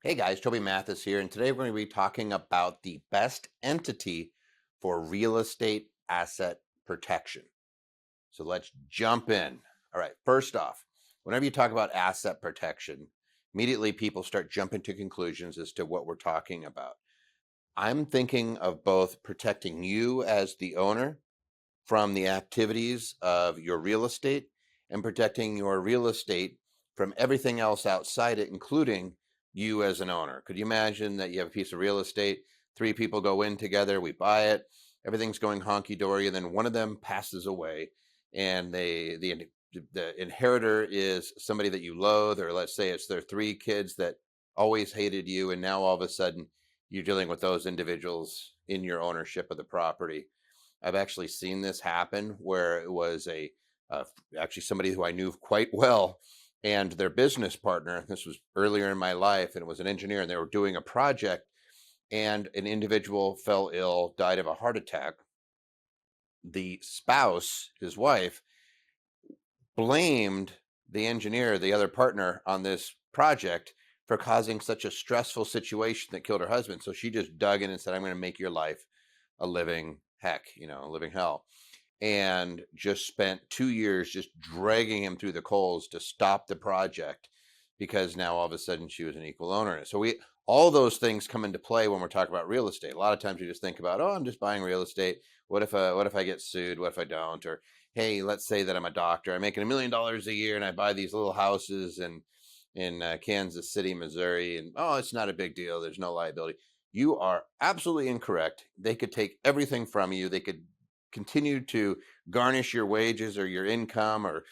Hey guys, Toby Mathis here, and today we're going to be talking about the best entity for real estate asset protection. So let's jump in. All right, first off, whenever you talk about asset protection, immediately people start jumping to conclusions as to what we're talking about. I'm thinking of both protecting you as the owner from the activities of your real estate and protecting your real estate from everything else outside it, including you as an owner. Could you imagine that you have a piece of real estate, three people go in together, we buy it, everything's going honky dory, and then one of them passes away, and the inheritor is somebody that you loathe, or let's say it's their three kids that always hated you, and now all of a sudden you're dealing with those individuals in your ownership of the property. I've actually seen this happen where it was uh, actually somebody who I knew quite well and their business partner. This was earlier in my life, and it was an engineer, and they were doing a project, and an individual fell ill, died of a heart attack. The spouse, his wife, blamed the engineer, the other partner on this project, for causing such a stressful situation that killed her husband. So she just dug in and said, I'm going to make your life a living heck, a living hell. And just spent 2 years just dragging him through the coals to stop the project, because now all of a sudden she was an equal owner. So all those things come into play when we're talking about real estate. A lot of times you just think about, oh, I'm just buying real estate. What if I get sued? What if I don't? Or hey, let's say that I'm a doctor. I'm making $1 million a year, and I buy these little houses in Kansas City, Missouri, and oh, it's not a big deal. There's no liability. You are absolutely incorrect. They could take everything from you. They could continue to garnish your wages or your income, or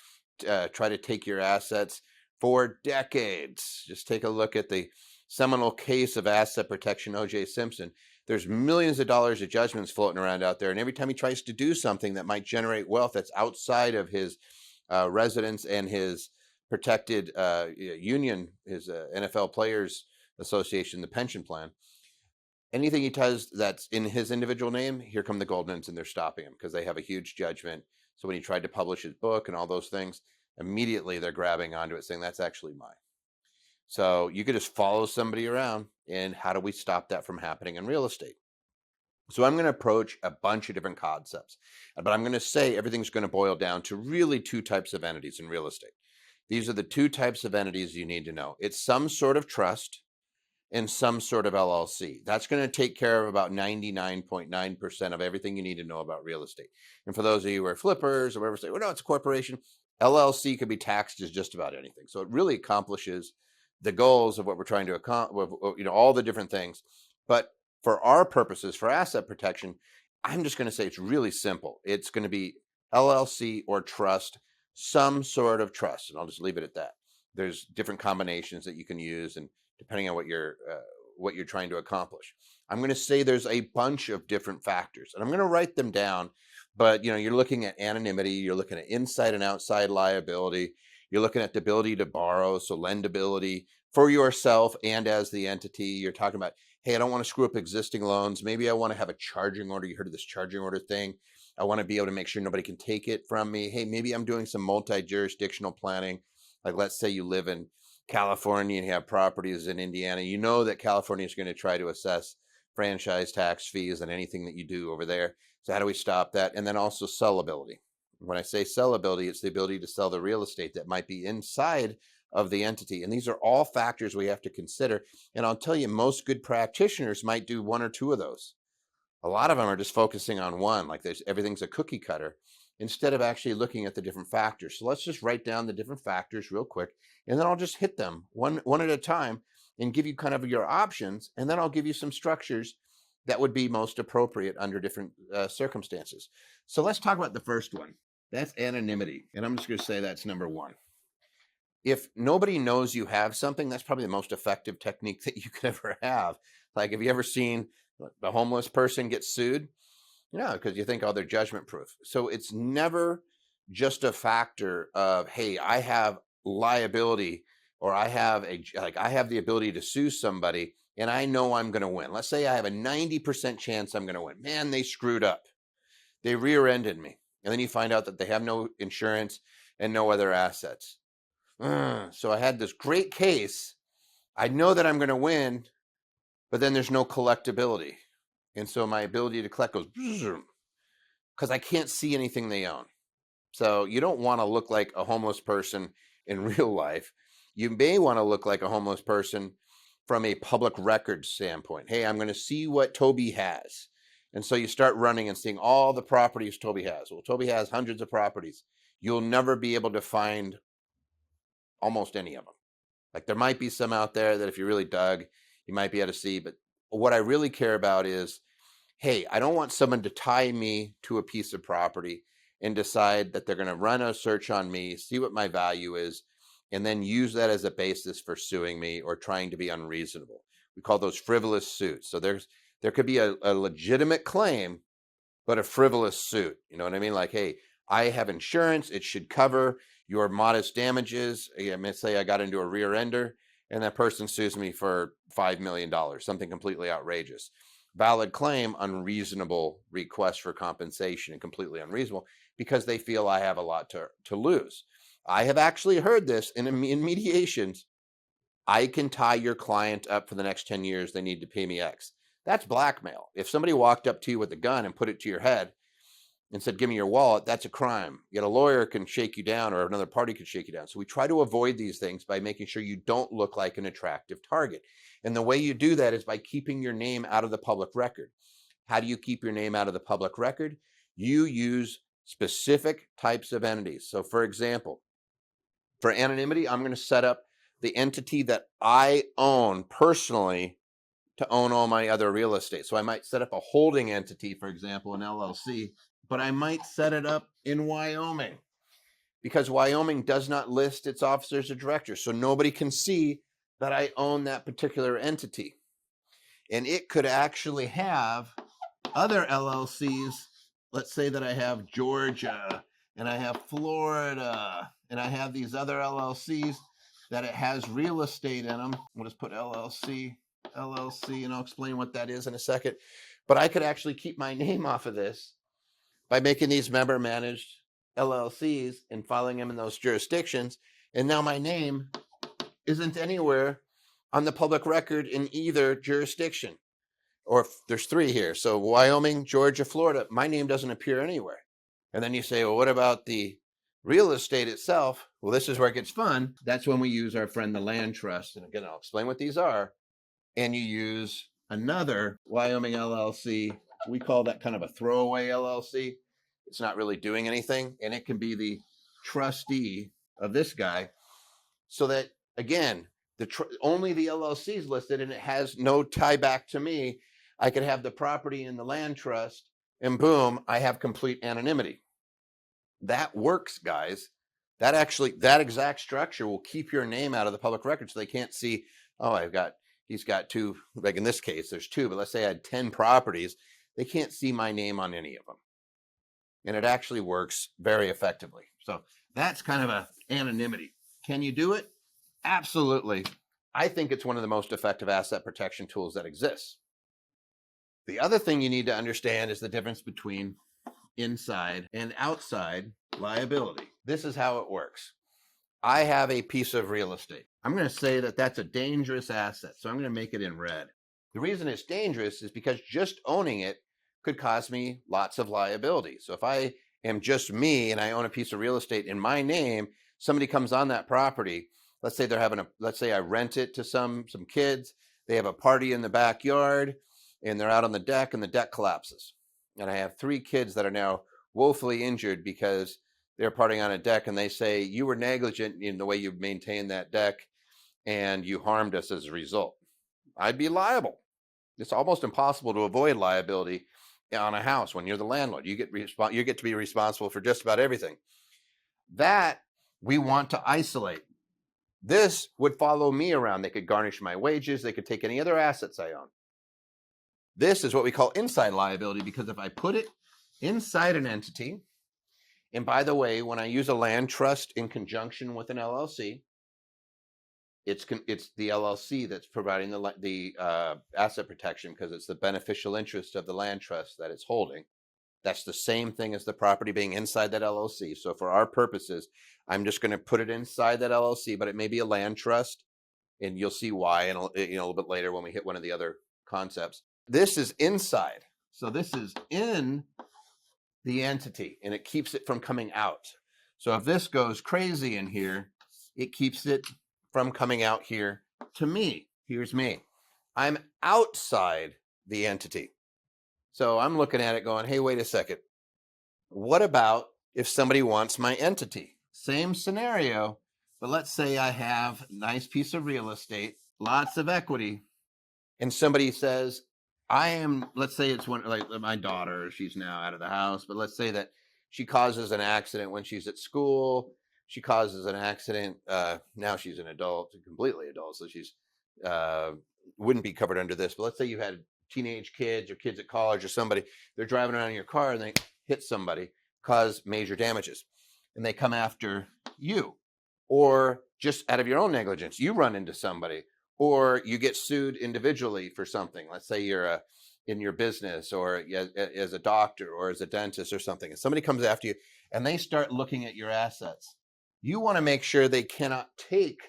try to take your assets for decades. Just take a look at the seminal case of asset protection, O.J. Simpson. There's millions of dollars of judgments floating around out there, and every time he tries to do something that might generate wealth that's outside of his residence and his protected union, his NFL Players Association, the pension plan, anything he does that's in his individual name, here come the Goldmans, and they're stopping him because they have a huge judgment. So when he tried to publish his book and all those things, immediately they're grabbing onto it, saying that's actually mine. So you could just follow somebody around, and how do we stop that from happening in real estate? So I'm going to approach a bunch of different concepts, but I'm going to say everything's going to boil down to really two types of entities in real estate. These are the two types of entities you need to know. It's some sort of trust in some sort of LLC. That's going to take care of about 99.9% of everything you need to know about real estate. And for those of you who are flippers or whatever, say, well, no, it's a corporation. LLC could be taxed as just about anything. So it really accomplishes the goals of what we're trying to accomplish, all the different things. But for our purposes, for asset protection, I'm just going to say it's really simple. It's going to be LLC or trust, some sort of trust. And I'll just leave it at that. There's different combinations that you can use, and depending on what you're trying to accomplish. I'm going to say there's a bunch of different factors, and I'm going to write them down. But you're looking at anonymity, you're looking at inside and outside liability, you're looking at the ability to borrow, so lendability for yourself and as the entity. You're talking about, hey, I don't want to screw up existing loans. Maybe I want to have a charging order. You heard of this charging order thing? I want to be able to make sure nobody can take it from me. Hey, maybe I'm doing some multi-jurisdictional planning. Like, let's say you live in California and you have properties in Indiana. You know that California is going to try to assess franchise tax fees and anything that you do over there. So how do we stop that? And then also sellability. When I say sellability, it's the ability to sell the real estate that might be inside of the entity. And these are all factors we have to consider. And I'll tell you, most good practitioners might do one or two of those. A lot of them are just focusing on one, like everything's a cookie cutter, instead of actually looking at the different factors. So let's just write down the different factors real quick, and then I'll just hit them one at a time and give you kind of your options, and then I'll give you some structures that would be most appropriate under different circumstances. So let's talk about the first one. That's anonymity, and I'm just going to say that's number one. If nobody knows you have something, that's probably the most effective technique that you could ever have. Like, have you ever seen the homeless person get sued? No, because you think, oh, they're judgment proof. So it's never just a factor of, hey, I have liability, or I have the ability to sue somebody, and I know I'm going to win. Let's say I have a 90% chance I'm going to win. Man, they screwed up. They rear-ended me. And then you find out that they have no insurance and no other assets. So I had this great case I know that I'm going to win, but then there's no collectability. And so my ability to collect goes because I can't see anything they own. So you don't want to look like a homeless person in real life. You may want to look like a homeless person from a public record standpoint. Hey, I'm going to see what Toby has. And so you start running and seeing all the properties Toby has. Well, Toby has hundreds of properties. You'll never be able to find almost any of them. Like there might be some out there that if you really dug, you might be able to see. But what I really care about is, hey, I don't want someone to tie me to a piece of property and decide that they're going to run a search on me, see what my value is, and then use that as a basis for suing me or trying to be unreasonable. We call those frivolous suits. So there could be a legitimate claim, but a frivolous suit. You know what I mean? Like, hey, I have insurance. It should cover your modest damages. Let's say I got into a rear ender and that person sues me for $5 million, something completely outrageous. Valid claim, unreasonable request for compensation, and completely unreasonable because they feel I have a lot to lose. I have actually heard this in mediations. I can tie your client up for the next 10 years. They need to pay me X. That's blackmail. If somebody walked up to you with a gun and put it to your head and said, give me your wallet, that's a crime. Yet a lawyer can shake you down or another party could shake you down. So we try to avoid these things by making sure you don't look like an attractive target. And the way you do that is by keeping your name out of the public record. How do you keep your name out of the public record? You use specific types of entities. So for example, for anonymity, I'm going to set up the entity that I own personally to own all my other real estate. So I might set up a holding entity, for example, an LLC, but I might set it up in Wyoming because Wyoming does not list its officers or directors. So nobody can see that I own that particular entity. And it could actually have other LLCs. Let's say that I have Georgia and I have Florida and I have these other LLCs that it has real estate in them. We'll just put LLC, and I'll explain what that is in a second. But I could actually keep my name off of this by making these member managed LLCs and filing them in those jurisdictions. And now my name isn't anywhere on the public record in either jurisdiction. Or if there's three here. So Wyoming, Georgia, Florida, my name doesn't appear anywhere. And then you say, well, what about the real estate itself? Well, this is where it gets fun. That's when we use our friend, the land trust. And again, I'll explain what these are. And you use another Wyoming LLC. We call that kind of a throwaway LLC. It's not really doing anything. And it can be the trustee of this guy. So that, again, only the LLC is listed and it has no tie back to me. I could have the property in the land trust and boom, I have complete anonymity. That works, guys. That exact structure will keep your name out of the public record so they can't see, oh, he's got two, like in this case, there's two, but let's say I had 10 properties. They can't see my name on any of them. And it actually works very effectively. So that's kind of a anonymity. Can you do it? Absolutely. I think it's one of the most effective asset protection tools that exists. The other thing you need to understand is the difference between inside and outside liability. This is how it works. I have a piece of real estate. I'm going to say that that's a dangerous asset, so I'm going to make it in red. The reason it's dangerous is because just owning it could cause me lots of liability. So if I am just me and I own a piece of real estate in my name, somebody comes on that property. Let's say I rent it to some kids. They have a party in the backyard and they're out on the deck and the deck collapses. And I have 3 kids that are now woefully injured because they're partying on a deck and they say, you were negligent in the way you maintained that deck and you harmed us as a result. I'd be liable. It's almost impossible to avoid liability on a house when you're the landlord. You get to be responsible for just about everything. That we want to isolate. This would follow me around. They could garnish my wages. They could take any other assets I own. This is what we call inside liability because if I put it inside an entity, and by the way, when I use a land trust in conjunction with an LLC, it's the LLC that's providing the asset protection because it's the beneficial interest of the land trust that it's holding. That's the same thing as the property being inside that LLC. So for our purposes, I'm just going to put it inside that LLC, but it may be a land trust. And you'll see why in a little bit later when we hit one of the other concepts. This is inside. So this is in the entity, and it keeps it from coming out. So if this goes crazy in here, it keeps it from coming out here to me. Here's me. I'm outside the entity. So I'm looking at it going, hey, wait a second. What about if somebody wants my entity? Same scenario, but let's say I have a nice piece of real estate, lots of equity, and somebody says, let's say it's one like my daughter, she's now out of the house, but let's say that she causes an accident when she's at school. She causes an accident. Now she's an adult, completely adult, so she's wouldn't be covered under this. But let's say you had teenage kids or kids at college or somebody, they're driving around in your car and they hit somebody, cause major damages, and they come after you. Or just out of your own negligence, you run into somebody, or you get sued individually for something. Let's say you're in your business, or as a doctor or as a dentist or something, and somebody comes after you and they start looking at your assets. You want to make sure they cannot take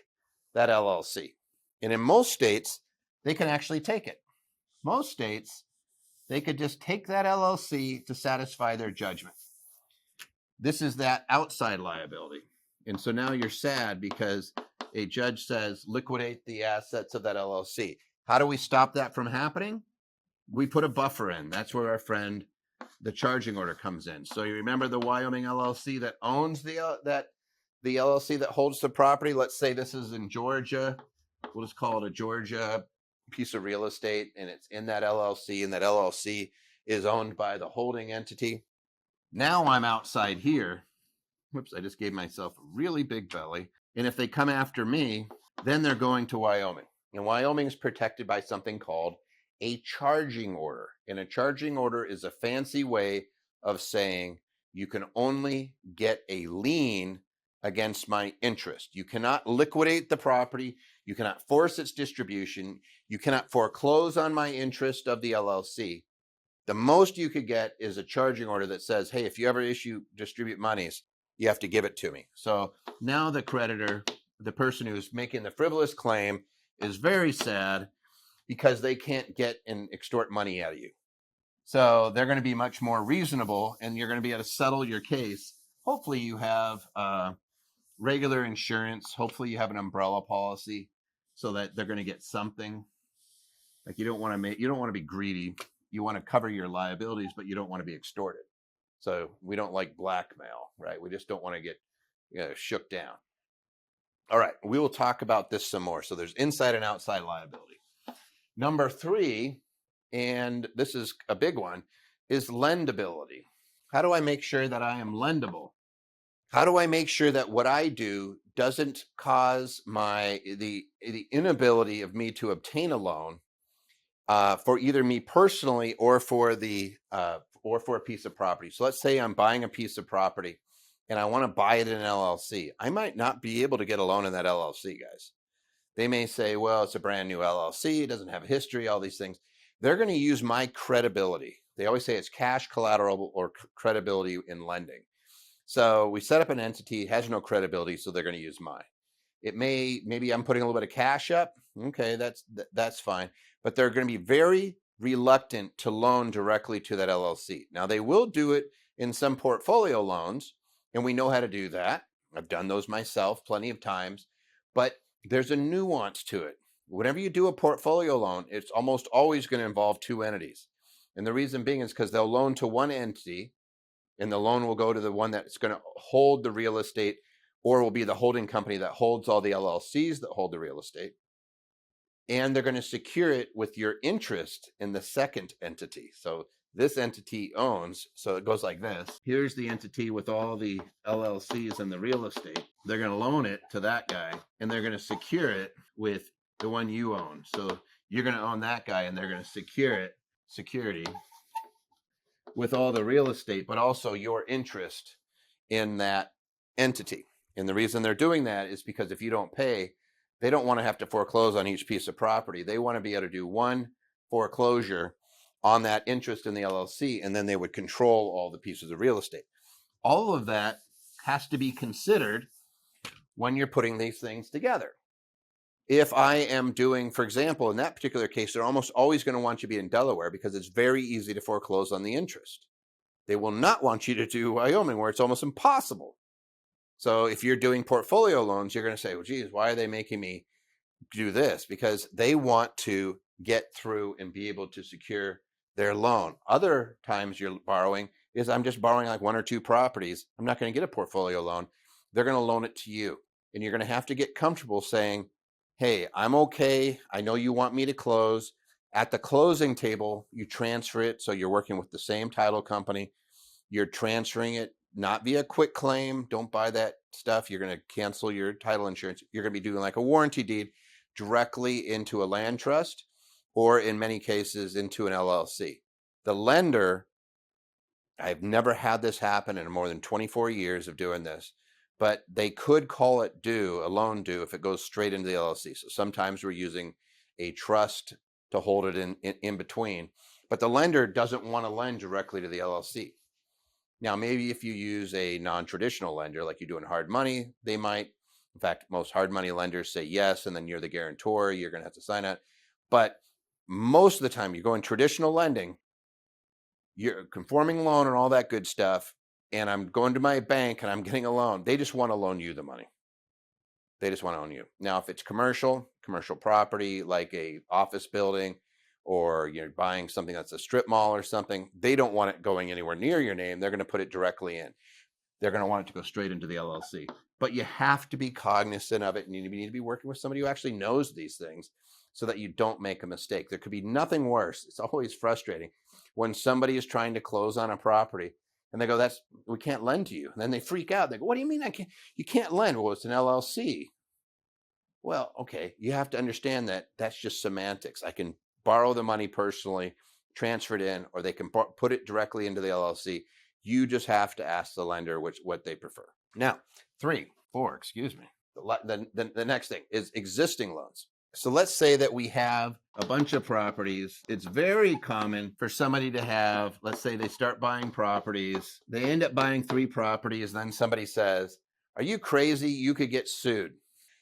that LLC. And in most states, they can actually take it. Most states, they could just take that LLC to satisfy their judgment. This is that outside liability. And so now you're sad because a judge says, liquidate the assets of that LLC. How do we stop that from happening? We put a buffer in. That's where our friend, the charging order, comes in. So you remember the Wyoming LLC that owns the LLC that holds the property? Let's say this is in Georgia. We'll just call it a Georgia piece of real estate, and it's in that LLC, and that LLC is owned by the holding entity. Now I'm outside here. Whoops, I just gave myself a really big belly. And if they come after me, then they're going to Wyoming. And Wyoming is protected by something called a charging order. And a charging order is a fancy way of saying you can only get a lien against my interest. You cannot liquidate the property. You cannot force its distribution. You cannot foreclose on my interest of the LLC. The most you could get is a charging order that says, hey, if you ever distribute monies, you have to give it to me. So now the creditor, the person who's making the frivolous claim, is very sad because they can't get and extort money out of you. So they're going to be much more reasonable, and you're going to be able to settle your case. Hopefully you have regular insurance. Hopefully you have an umbrella policy so that they're going to get something. Like you don't want to be greedy. You want to cover your liabilities, but you don't want to be extorted. So we don't like blackmail, right? We just don't want to get shook down. All right, we will talk about this some more. So there's inside and outside liability. Number 3, and this is a big one, is lendability. How do I make sure that I am lendable? How do I make sure that what I do doesn't cause the inability of me to obtain a loan for either me personally or for a piece of property? So let's say I'm buying a piece of property and I want to buy it in an LLC. I might not be able to get a loan in that LLC, guys. They may say, well, it's a brand new LLC. It doesn't have a history, all these things. They're going to use my credibility. They always say it's cash, collateral, or credibility in lending. So we set up an entity, it has no credibility, so they're going to use mine. Maybe I'm putting a little bit of cash up. Okay, that's fine. But they're going to be very reluctant to loan directly to that LLC. Now, they will do it in some portfolio loans, and we know how to do that. I've done those myself plenty of times, but there's a nuance to it. Whenever you do a portfolio loan, it's almost always going to involve 2 entities. And the reason being is because they'll loan to one entity, and the loan will go to the one that's going to hold the real estate, or will be the holding company that holds all the LLCs that hold the real estate. And they're going to secure it with your interest in the second entity. So this entity owns, so it goes like this. Here's the entity with all the LLCs and the real estate. They're going to loan it to that guy, and they're going to secure it with the one you own. So you're going to own that guy, and they're going to security with all the real estate, but also your interest in that entity. And the reason they're doing that is because if you don't pay, they don't want to have to foreclose on each piece of property. They want to be able to do one foreclosure on that interest in the LLC, and then they would control all the pieces of real estate. All of that has to be considered when you're putting these things together. If I am doing, for example, in that particular case, they're almost always going to want you to be in Delaware because it's very easy to foreclose on the interest. They will not want you to do Wyoming, where it's almost impossible. So if you're doing portfolio loans, you're going to say, well, geez, why are they making me do this? Because they want to get through and be able to secure their loan. Other times you're borrowing is I'm just borrowing like 1 or 2 properties. I'm not going to get a portfolio loan. They're going to loan it to you. And you're going to have to get comfortable saying, hey, I'm okay. I know you want me to close. At the closing table, you transfer it. So you're working with the same title company. You're transferring it not via quick claim. Don't buy that stuff. You're going to cancel your title insurance. You're going to be doing like a warranty deed directly into a land trust, or in many cases into an LLC. The lender, I've never had this happen in more than 24 years of doing this, but they could call it due, a loan due, if it goes straight into the LLC. So sometimes we're using a trust to hold it in between, but the lender doesn't want to lend directly to the LLC. Now, maybe if you use a non-traditional lender, like you do in hard money, they might. In fact, most hard money lenders say yes, and then you're the guarantor. You're going to have to sign it. But most of the time, you go in traditional lending, you're conforming loan and all that good stuff, and I'm going to my bank and I'm getting a loan. They just want to loan you the money. They just want to own you. Now, if it's commercial property, like a office building, or you're buying something that's a strip mall or something, they don't want it going anywhere near your name. They're going to put it directly in. They're going to want it to go straight into the LLC. But you have to be cognizant of it, and you need to be working with somebody who actually knows these things so that you don't make a mistake. There could be nothing worse. It's always frustrating when somebody is trying to close on a property and they go, we can't lend to you. And then they freak out. They go, what do you mean you can't lend? Well, it's an LLC. Well, okay, you have to understand that that's just semantics. I can borrow the money personally, transfer it in, or they can put it directly into the LLC. You just have to ask the lender what they prefer. Now, excuse me. The next thing is existing loans. So let's say that we have a bunch of properties. It's very common for somebody to have, let's say they start buying properties. They end up buying 3 properties. Then somebody says, are you crazy? You could get sued.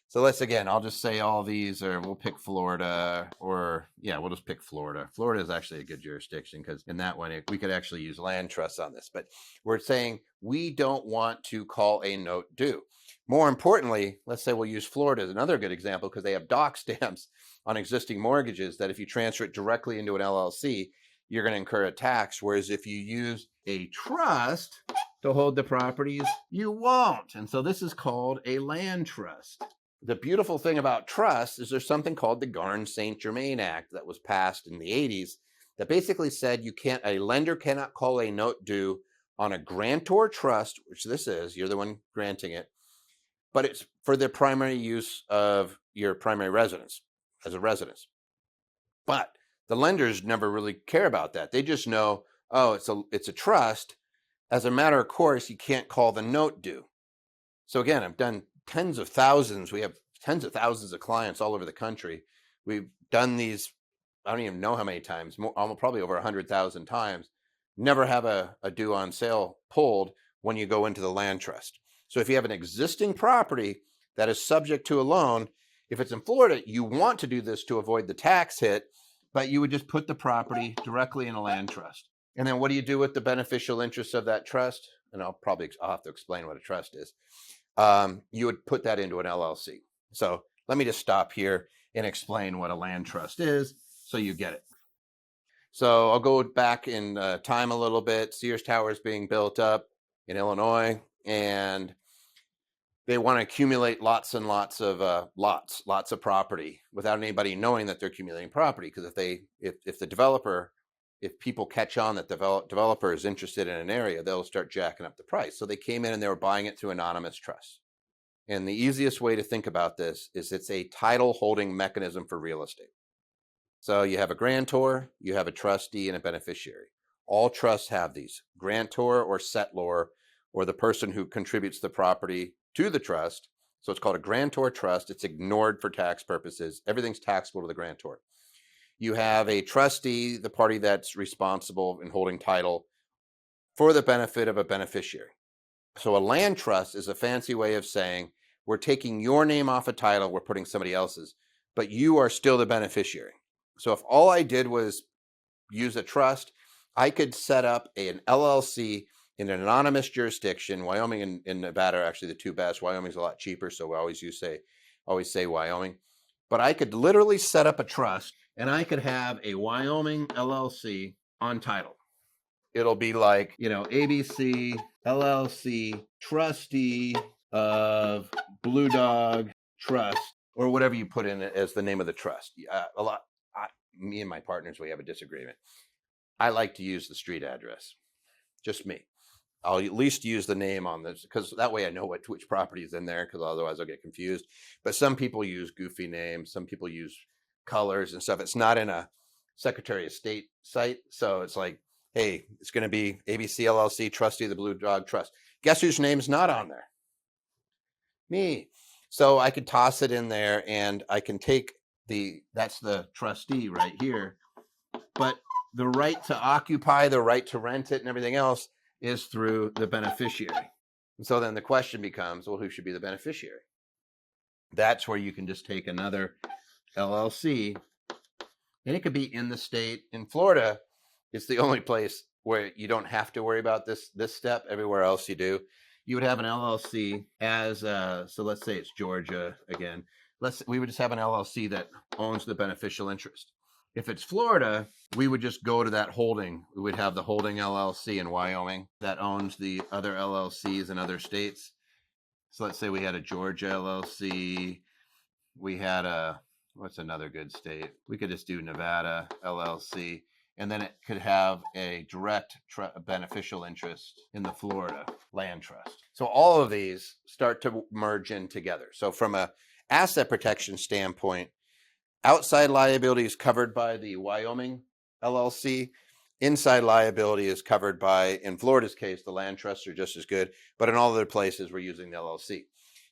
So I'll just say all these, or we'll pick Florida, we'll just pick Florida. Florida is actually a good jurisdiction because in that one, we could actually use land trusts on this. But we're saying we don't want to call a note due. More importantly, let's say we'll use Florida as another good example because they have doc stamps on existing mortgages that if you transfer it directly into an LLC, you're going to incur a tax. Whereas if you use a trust to hold the properties, you won't. And so this is called a land trust. The beautiful thing about trust is there's something called the Garn-St. Germain Act that was passed in the 80s that basically said a lender cannot call a note due on a grantor trust, which this is, you're the one granting it, but it's for the primary use of your primary residence as a residence. But the lenders never really care about that. They just know, it's a trust. As a matter of course, you can't call the note due. So again, I've done tens of thousands. We have tens of thousands of clients all over the country. We've done these, I don't even know how many times, probably over 100,000 times. Never have a due on sale pulled when you go into the land trust. So if you have an existing property that is subject to a loan, if it's in Florida, you want to do this to avoid the tax hit, but you would just put the property directly in a land trust. And then what do you do with the beneficial interest of that trust? And I'll have to explain what a trust is. You would put that into an LLC. So let me just stop here and explain what a land trust is so you get it. So I'll go back in time a little bit. Sears Tower is being built up in Illinois, and they want to accumulate lots and lots of lots of property without anybody knowing that they're accumulating property. Because if people catch on that the developer is interested in an area, they'll start jacking up the price. So they came in and they were buying it through anonymous trusts. And the easiest way to think about this is it's a title holding mechanism for real estate. So you have a grantor, you have a trustee, and a beneficiary. All trusts have these: grantor or settlor, or the person who contributes the property to the trust. So it's called a grantor trust. It's ignored for tax purposes. Everything's taxable to the grantor. You have a trustee, the party that's responsible in holding title for the benefit of a beneficiary. So a land trust is a fancy way of saying we're taking your name off a title, we're putting somebody else's. but you are still the beneficiary. So if all I did was use a trust, I could set up an LLC in an anonymous jurisdiction. Wyoming and Nevada are actually the two best. Wyoming's a lot cheaper, so we always say Wyoming. But I could literally set up a trust, and I could have a Wyoming LLC on title. It'll be like, ABC LLC trustee of Blue Dog Trust, or whatever you put in it as the name of the trust. Me and my partners, we have a disagreement. I like to use the street address. Just me. I'll at least use the name on this, because that way I know which property is in there, because otherwise I'll get confused. But some people use goofy names. Some people use colors and stuff. It's not in a Secretary of State site. So it's like, hey, it's going to be ABC LLC, trustee of the Blue Dog Trust. Guess whose name's not on there? Me. So I could toss it in there, and I can take that's the trustee right here. But the right to occupy, the right to rent it, and everything else is through the beneficiary. And so then the question becomes, well, who should be the beneficiary? That's where you can just take another LLC, and it could be in the state. In Florida, it's the only place where you don't have to worry about this step. Everywhere else you do. You would have an LLC as so let's say it's Georgia again. We would just have an LLC that owns the beneficial interest. If it's Florida, we would just go to that holding. We would have the holding LLC in Wyoming that owns the other LLCs in other states. So let's say we had a Georgia LLC. We had what's another good state? We could just do Nevada LLC. And then it could have a direct beneficial interest in the Florida land trust. So all of these start to merge in together. So from a asset protection standpoint, outside liability is covered by the Wyoming LLC. Inside liability is covered by, in Florida's case, the land trusts are just as good, but in all other places, we're using the LLC.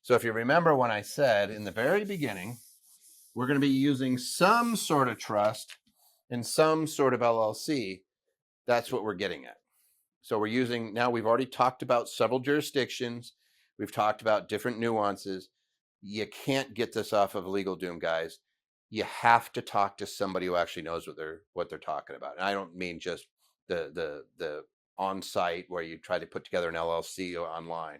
So if you remember when I said in the very beginning, we're going to be using some sort of trust and some sort of LLC, that's what we're getting at. So we've already talked about several jurisdictions. We've talked about different nuances. You can't get this off of LegalDoom, guys. You have to talk to somebody who actually knows what they're talking about. And I don't mean just the on-site where you try to put together an LLC or online.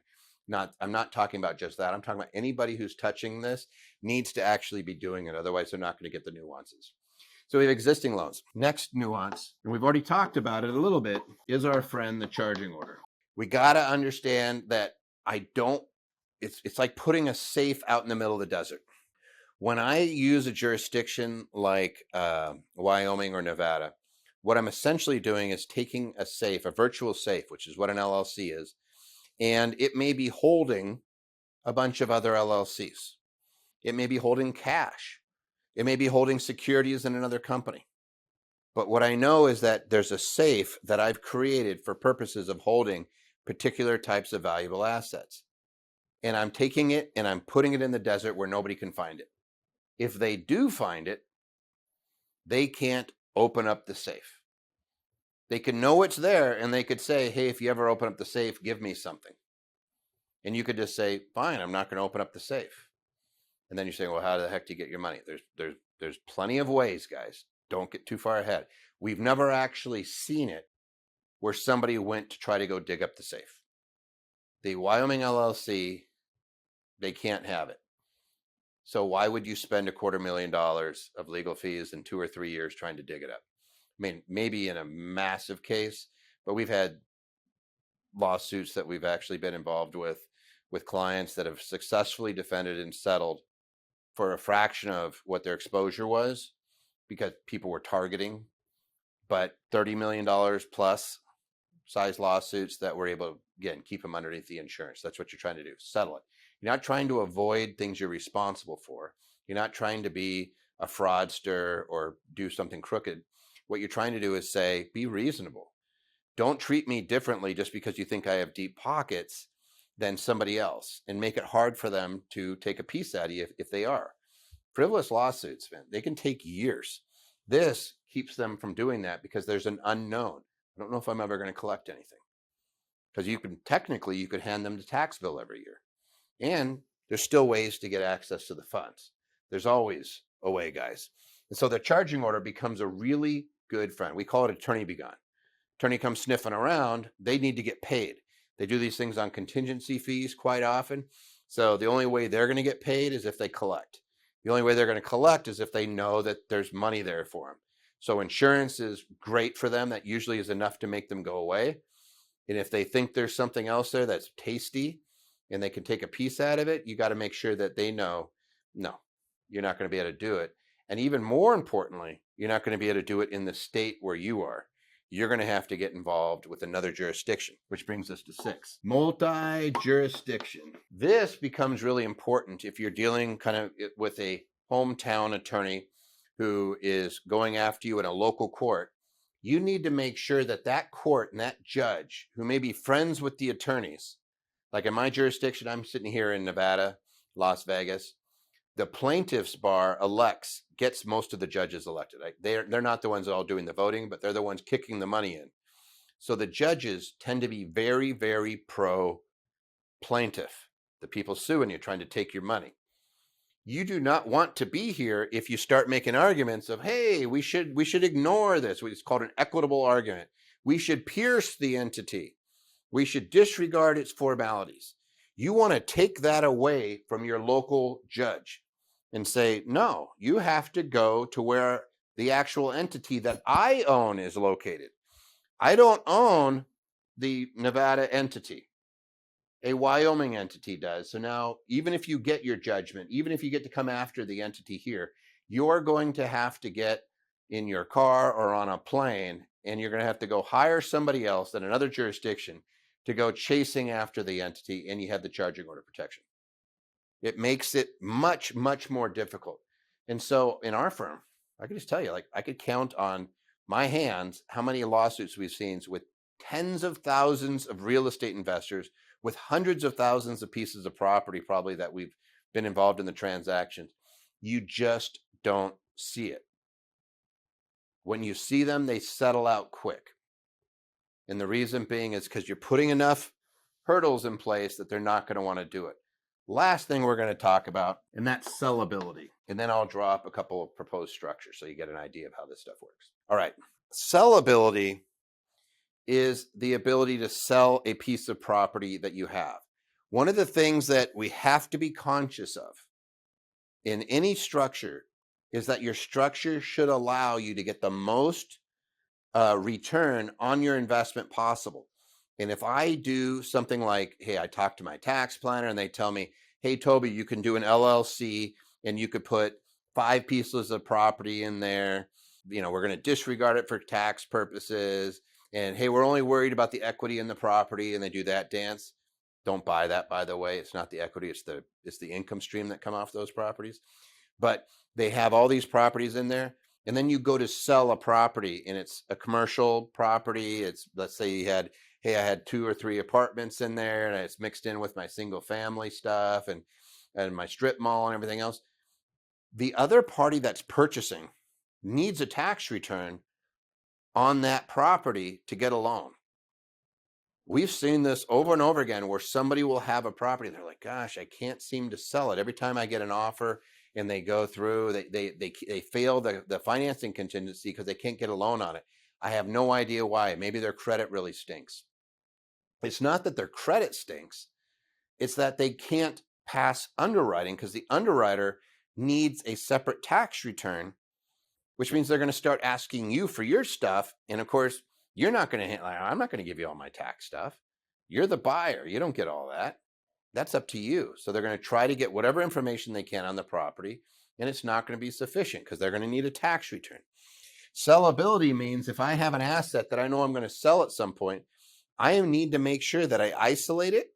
I'm not talking about just that. I'm talking about anybody who's touching this needs to actually be doing it. Otherwise, they're not going to get the nuances. So we have existing loans. Next nuance, and we've already talked about it a little bit, is our friend, the charging order. We got to understand that it's like putting a safe out in the middle of the desert. When I use a jurisdiction like Wyoming or Nevada, what I'm essentially doing is taking a safe, a virtual safe, which is what an LLC is, and it may be holding a bunch of other LLCs. It may be holding cash. It may be holding securities in another company. But what I know is that there's a safe that I've created for purposes of holding particular types of valuable assets. And I'm taking it and I'm putting it in the desert where nobody can find it. If they do find it, they can't open up the safe. They can know it's there, and they could say, hey, if you ever open up the safe, give me something. And you could just say, fine, I'm not going to open up the safe. And then you're saying, well, how the heck do you get your money? There's plenty of ways, guys. Don't get too far ahead. We've never actually seen it where somebody went to try to go dig up the safe. The Wyoming LLC, they can't have it. So why would you spend $250,000 of legal fees in 2 or 3 years trying to dig it up? I mean, maybe in a massive case, but we've had lawsuits that we've actually been involved with clients that have successfully defended and settled for a fraction of what their exposure was because people were targeting, but $30 million plus size lawsuits that were able to, again, keep them underneath the insurance. That's what you're trying to do, settle it. You're not trying to avoid things you're responsible for. You're not trying to be a fraudster or do something crooked. What you're trying to do is say, be reasonable. Don't treat me differently just because you think I have deep pockets than somebody else, and make it hard for them to take a piece out of you if they are. Frivolous lawsuits, man, they can take years. This keeps them from doing that because there's an unknown. I don't know if I'm ever going to collect anything. Because you could hand them the tax bill every year. And there's still ways to get access to the funds. There's always away, guys. And so the charging order becomes a really good friend. We call it attorney begone. Attorney comes sniffing around, they need to get paid. They do these things on contingency fees quite often. So the only way they're going to get paid is if they collect. The only way they're going to collect is if they know that there's money there for them. So insurance is great for them. That usually is enough to make them go away. And if they think there's something else there that's tasty and they can take a piece out of it, you got to make sure that they know, no, you're not going to be able to do it. And even more importantly, you're not going to be able to do it in the state where you are. You're going to have to get involved with another jurisdiction, which brings us to 6. Multi-jurisdiction. This becomes really important if you're dealing kind of with a hometown attorney who is going after you in a local court. You need to make sure that that court and that judge, who may be friends with the attorneys, like in my jurisdiction, I'm sitting here in Nevada, Las Vegas, the plaintiff's bar gets most of the judges elected. They're not the ones all doing the voting, but they're the ones kicking the money in. So the judges tend to be very, very pro plaintiff, the people suing you, trying to take your money. You do not want to be here if you start making arguments of, hey, we should ignore this. It's called an equitable argument. We should pierce the entity. We should disregard its formalities. You want to take that away from your local judge and say, no, you have to go to where the actual entity that I own is located. I don't own the Nevada entity. A Wyoming entity does. So now, even if you get your judgment, even if you get to come after the entity here, you're going to have to get in your car or on a plane, and you're going to have to go hire somebody else in another jurisdiction to go chasing after the entity, and you have the charging order protection. It makes it much, much more difficult. And so in our firm, I can just tell you, like, I could count on my hands how many lawsuits we've seen with tens of thousands of real estate investors with hundreds of thousands of pieces of property probably that we've been involved in the transactions. You just don't see it. When you see them, they settle out quick. And the reason being is because you're putting enough hurdles in place that they're not going to want to do it. Last thing we're going to talk about, and that's sellability. And then I'll draw up a couple of proposed structures so you get an idea of how this stuff works. All right. Sellability is the ability to sell a piece of property that you have. One of the things that we have to be conscious of in any structure is that your structure should allow you to get the most return on your investment possible. And if I do something like, hey, I talk to my tax planner and they tell me, hey, Toby, you can do an LLC and you could put 5 pieces of property in there. You know, we're going to disregard it for tax purposes. And hey, we're only worried about the equity in the property, and they do that dance. Don't buy that, by the way. It's not the equity, it's the income stream that come off those properties. But they have all these properties in there. And then you go to sell a property, and it's a commercial property. It's, let's say you had, hey, I had 2 or 3 apartments in there, and it's mixed in with my single family stuff and my strip mall and everything else. The other party that's purchasing needs a tax return on that property to get a loan. We've seen this over and over again where somebody will have a property. They're like, gosh, I can't seem to sell it. Every time I get an offer and they go through, they fail the financing contingency because they can't get a loan on it. I have no idea why. Maybe their credit really stinks. It's not that their credit stinks. It's that they can't pass underwriting because the underwriter needs a separate tax return, which means they're going to start asking you for your stuff. And of course, you're not going to, I'm not going to give you all my tax stuff. You're the buyer. You don't get all that. That's up to you. So they're going to try to get whatever information they can on the property, and it's not going to be sufficient because they're going to need a tax return. Sellability means if I have an asset that I know I'm going to sell at some point, I need to make sure that I isolate it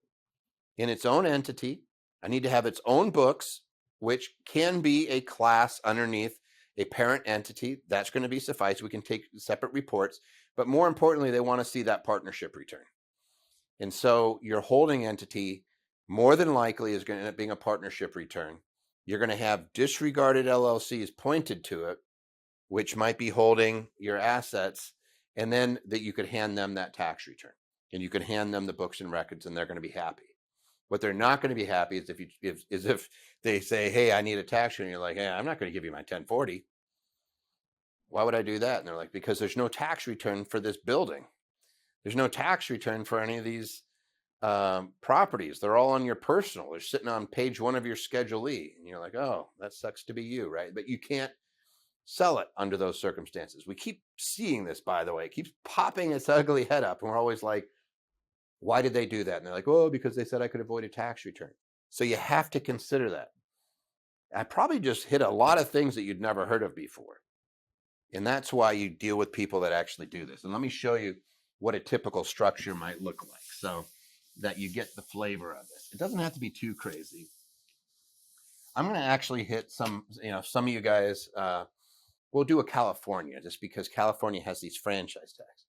in its own entity. I need to have its own books, which can be a class underneath a parent entity. That's going to be suffice. We can take separate reports, but more importantly, they want to see that partnership return. And so your holding entity more than likely is going to end up being a partnership return. You're going to have disregarded LLCs pointed to it, which might be holding your assets, and then that you could hand them that tax return and you could hand them the books and records, and they're going to be happy. What they're not going to be happy is if they say, hey, I need a tax return. And you're like, hey, I'm not going to give you my 1040. Why would I do that? And they're like, because there's no tax return for this building. There's no tax return for any of these properties. They're all on your personal. They're sitting on page 1 of your Schedule E. And you're like, oh, that sucks to be you, right? But you can't sell it under those circumstances. We keep seeing this, by the way. It keeps popping its ugly head up. And we're always like, why did they do that? And they're like, oh, because they said I could avoid a tax return. So you have to consider that. I probably just hit a lot of things that you'd never heard of before. And that's why you deal with people that actually do this. And let me show you what a typical structure might look like so that you get the flavor of it. It doesn't have to be too crazy. I'm going to actually hit some of you guys, we'll do a California just because California has these franchise taxes.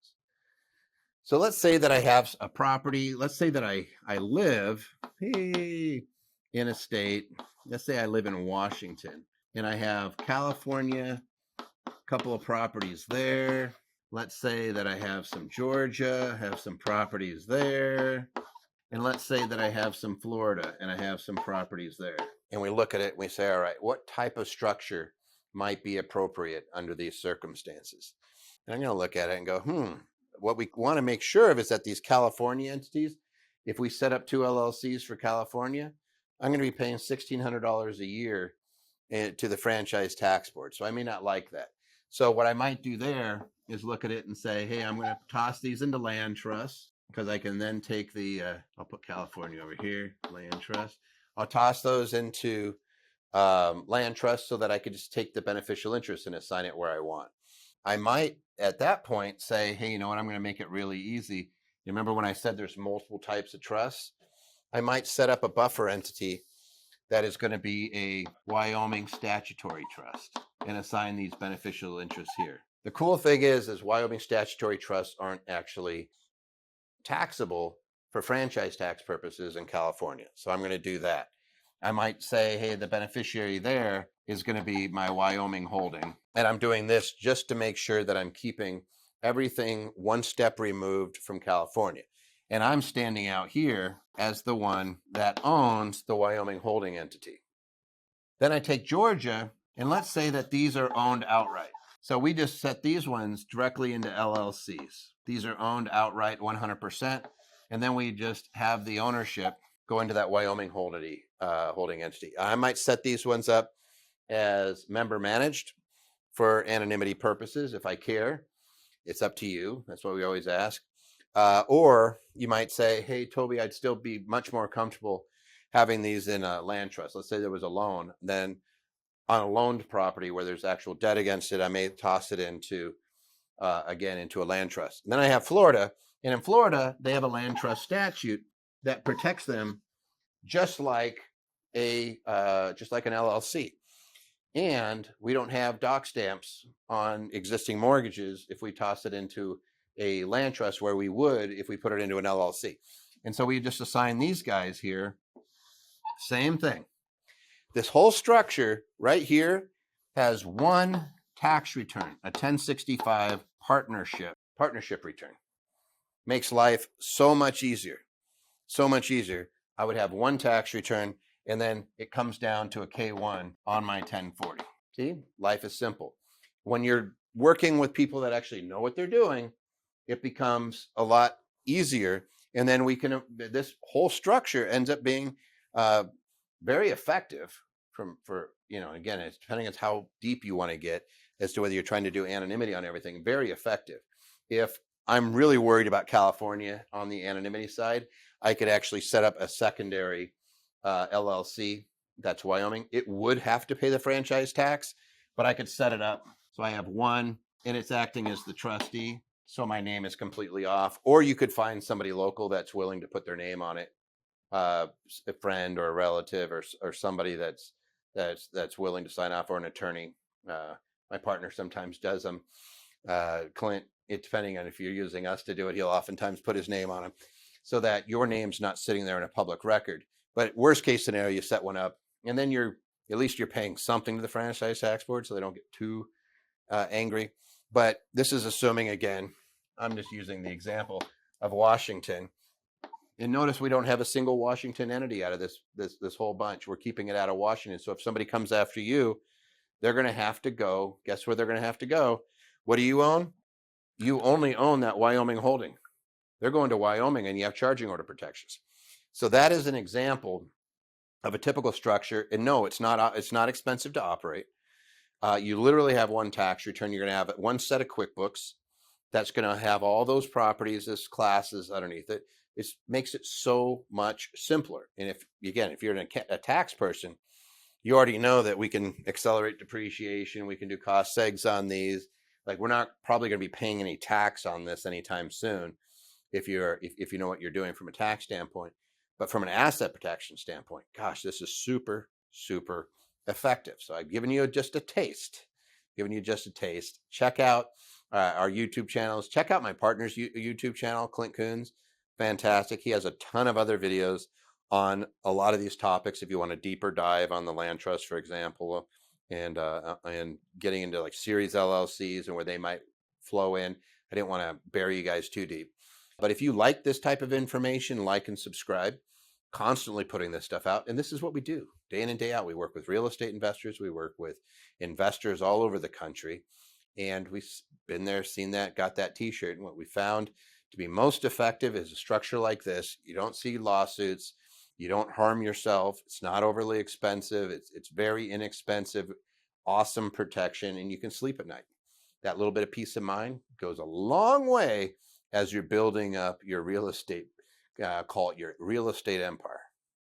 So let's say that I have a property. Let's say that I live in a state. Let's say I live in Washington and I have California, a couple of properties there. Let's say that I have some Georgia, have some properties there. And let's say that I have some Florida and I have some properties there. And we look at it and we say, all right, what type of structure might be appropriate under these circumstances? And I'm going to look at it and go, what we want to make sure of is that these California entities, if we set up 2 LLCs for California, I'm going to be paying $1,600 a year to the franchise tax board. So I may not like that. So what I might do there is look at it and say, hey, I'm going to toss these into land trust because I can then take I'll put California over here, land trust. I'll toss those into land trust so that I could just take the beneficial interest and assign it where I want. I might at that point say, hey, you know what? I'm going to make it really easy. You remember when I said there's multiple types of trusts? I might set up a buffer entity that is going to be a Wyoming statutory trust and assign these beneficial interests here. The cool thing is Wyoming statutory trusts aren't actually taxable for franchise tax purposes in California. So I'm going to do that. I might say, hey, the beneficiary there is going to be my Wyoming holding. And I'm doing this just to make sure that I'm keeping everything one step removed from California. And I'm standing out here as the one that owns the Wyoming holding entity. Then I take Georgia, and let's say that these are owned outright. So we just set these ones directly into LLCs. These are owned outright 100%. And then we just have the ownership go into that Wyoming holding entity. I might set these ones up as member managed for anonymity purposes if I care. It's up to you. That's what we always ask. Or you might say, hey, Toby, I'd still be much more comfortable having these in a land trust. Let's say there was a loan. Then on a loaned property where there's actual debt against it, I may toss it into a land trust. And then I have Florida. And in Florida, they have a land trust statute that protects them just like an LLC. And we don't have doc stamps on existing mortgages if we toss it into a land trust where we would if we put it into an LLC. And so we just assign these guys here. Same thing. This whole structure right here has one tax return, a 1065 partnership return. Makes life so much easier. So much easier. I would have one tax return and then it comes down to a K1 on my 1040. See, life is simple. When you're working with people that actually know what they're doing, it becomes a lot easier. And then this whole structure ends up being very effective again, it's depending on how deep you want to get as to whether you're trying to do anonymity on everything, very effective. If I'm really worried about California on the anonymity side, I could actually set up a secondary LLC that's Wyoming. It would have to pay the franchise tax, but I could set it up so I have one and it's acting as the trustee. So my name is completely off. Or you could find somebody local that's willing to put their name on it, a friend or a relative or somebody that's willing to sign off, or an attorney. My partner sometimes does them. Clint, depending on if you're using us to do it, he'll oftentimes put his name on them so that your name's not sitting there in a public record. But worst case scenario, you set one up and then at least you're paying something to the franchise tax board so they don't get too angry. But this is assuming, again, I'm just using the example of Washington. And notice we don't have a single Washington entity out of this whole bunch. We're keeping it out of Washington. So if somebody comes after you, they're going to have to go. Guess where they're going to have to go? What do you own? You only own that Wyoming holding. They're going to Wyoming, and you have charging order protections. So that is an example of a typical structure. And no, it's not expensive to operate. You literally have one tax return. You're going to have one set of QuickBooks that's going to have all those properties as classes underneath it. It makes it so much simpler. And if you're a tax person, you already know that we can accelerate depreciation. We can do cost segs on these. Like, we're not probably going to be paying any tax on this anytime soon if you know what you're doing from a tax standpoint. But from an asset protection standpoint, gosh, this is super, super effective. So I've given you just a taste. Check out our YouTube channels. Check out my partner's YouTube channel, Clint Coons. Fantastic. He has a ton of other videos on a lot of these topics. If you want a deeper dive on the land trust, for example, and getting into like series LLCs and where they might flow in. I didn't want to bury you guys too deep. But if you like this type of information, like and subscribe. Constantly putting this stuff out. And this is what we do day in and day out. We work with real estate investors. We work with investors all over the country. And we've been there, seen that, got that t-shirt. And what we found to be most effective is a structure like this. You don't see lawsuits. You don't harm yourself. It's not overly expensive. It's very inexpensive, awesome protection, and you can sleep at night. That little bit of peace of mind goes a long way as you're building up your real estate, call it your real estate empire.